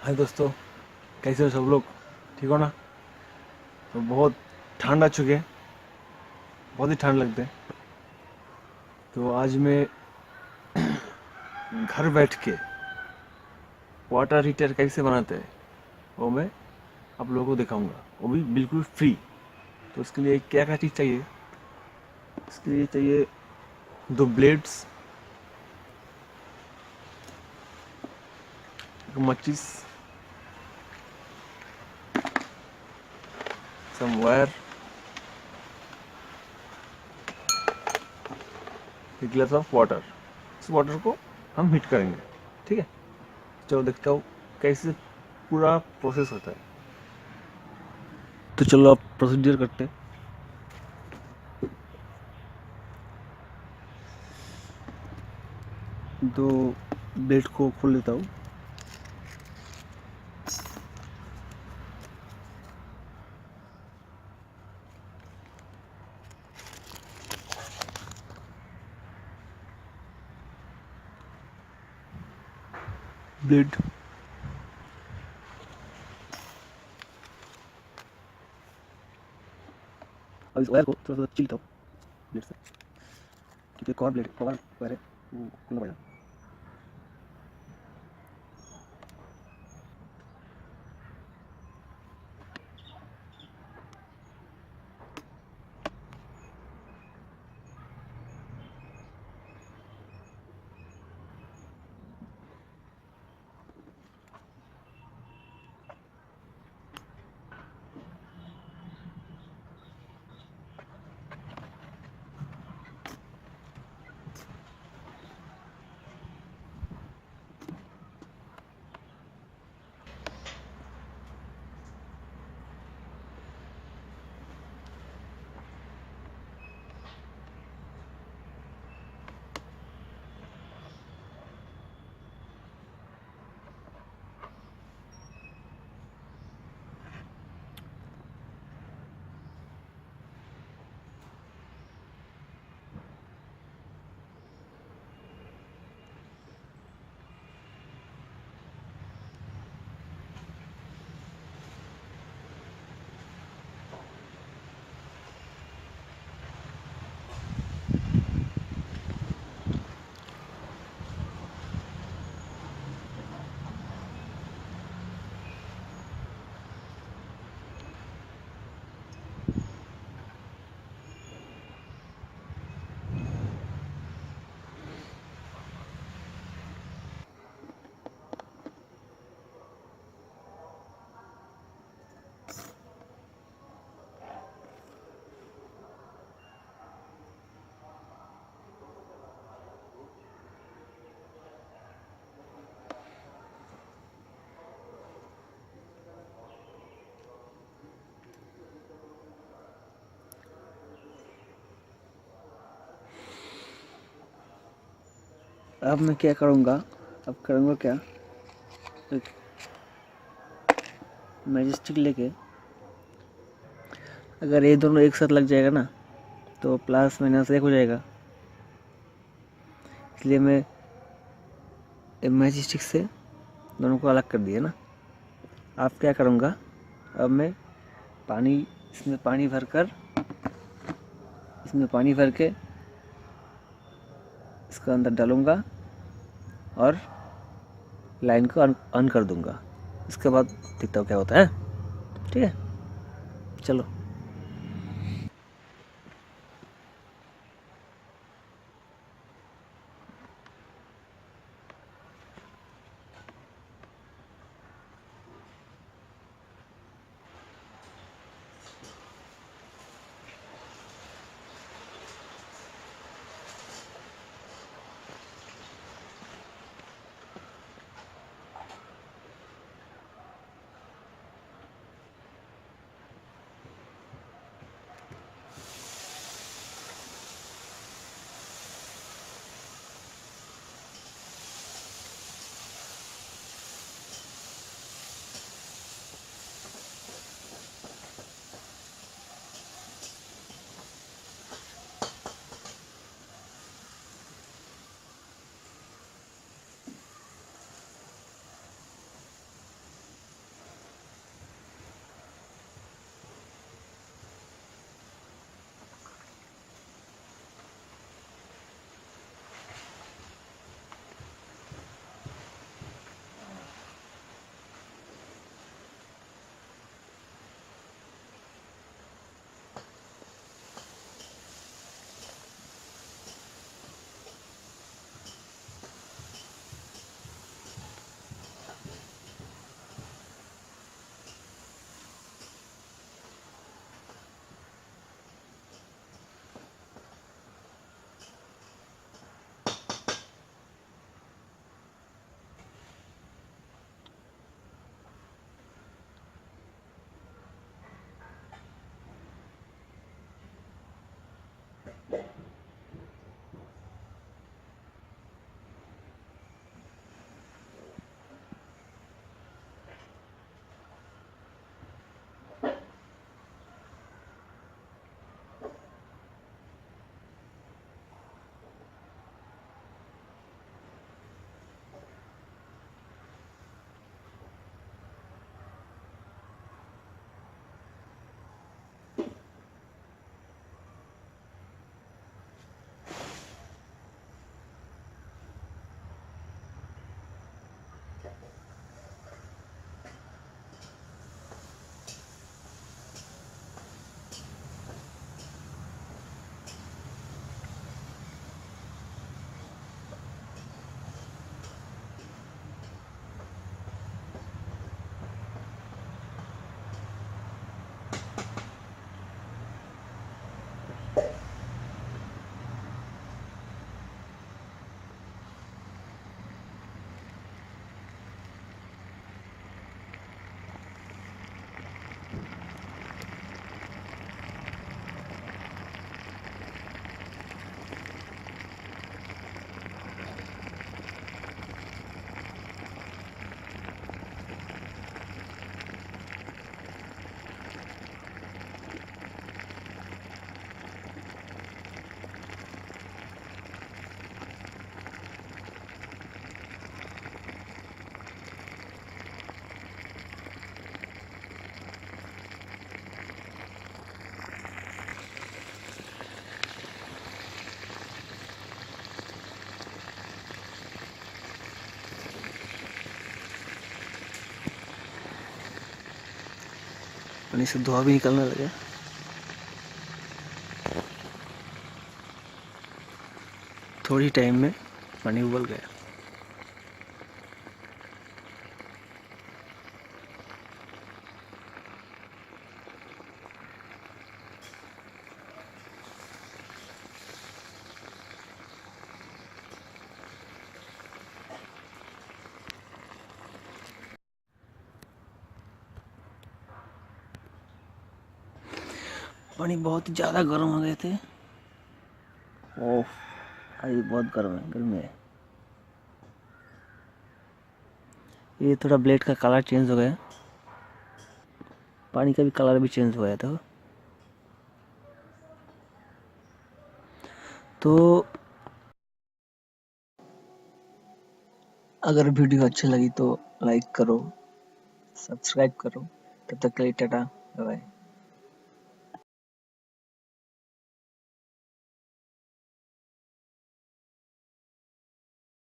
हाय दोस्तों, कैसे हो सब लोग? ठीक हो ना? तो बहुत ठंड आ चुके हैं, बहुत ही ठंड लगते हैं। तो आज मैं घर बैठ के वाटर हीटर कैसे बनाते हैं वो मैं आप लोगों को दिखाऊंगा, वो भी बिल्कुल फ्री। तो उसके लिए क्या क्या चीज़ चाहिए? इसके लिए चाहिए 2 ब्लेड्स, एक माचिस, सम वायर, एक गिलास ऑफ वाटर। इस वाटर को हम हीट करेंगे, ठीक है? चलो देखता हूँ कैसे पूरा प्रोसेस होता है। तो चलो आप प्रोसीजर करते हैं। तो ब्लेड को खोल लेता हूँ। ब्लेड अब इस वायर को थोड़ा सा चिलता हूँ ब्लेड से, क्योंकि एक और ब्लेड और वायर है वो खोलना पड़ेगा। अब मैं क्या करूँगा, अब करूँगा क्या, एक मैजिस्टिक लेके, अगर ये दोनों एक साथ लग जाएगा ना तो प्लस माइनस एक हो जाएगा। इसलिए मैं मैजिस्टिक से दोनों को अलग कर दिया ना। अब क्या करूँगा, अब मैं पानी इसमें पानी भर के इसका अंदर डालूँगा और लाइन को ऑन कर दूँगा। इसके बाद देखता हूँ क्या होता है। ठीक है, चलो। पानी से धुआं भी निकलने लगा। थोड़ी टाइम में पानी उबल गया। पानी बहुत ज़्यादा गर्म हो गए थे। ओह, अभी बहुत गर्म है। ये थोड़ा ब्लेड का कलर चेंज हो गया, पानी का भी कलर भी चेंज हो गया था। तो अगर वीडियो अच्छी लगी तो लाइक करो, सब्सक्राइब करो। तब तक के लिए टाटा, बाय बाय।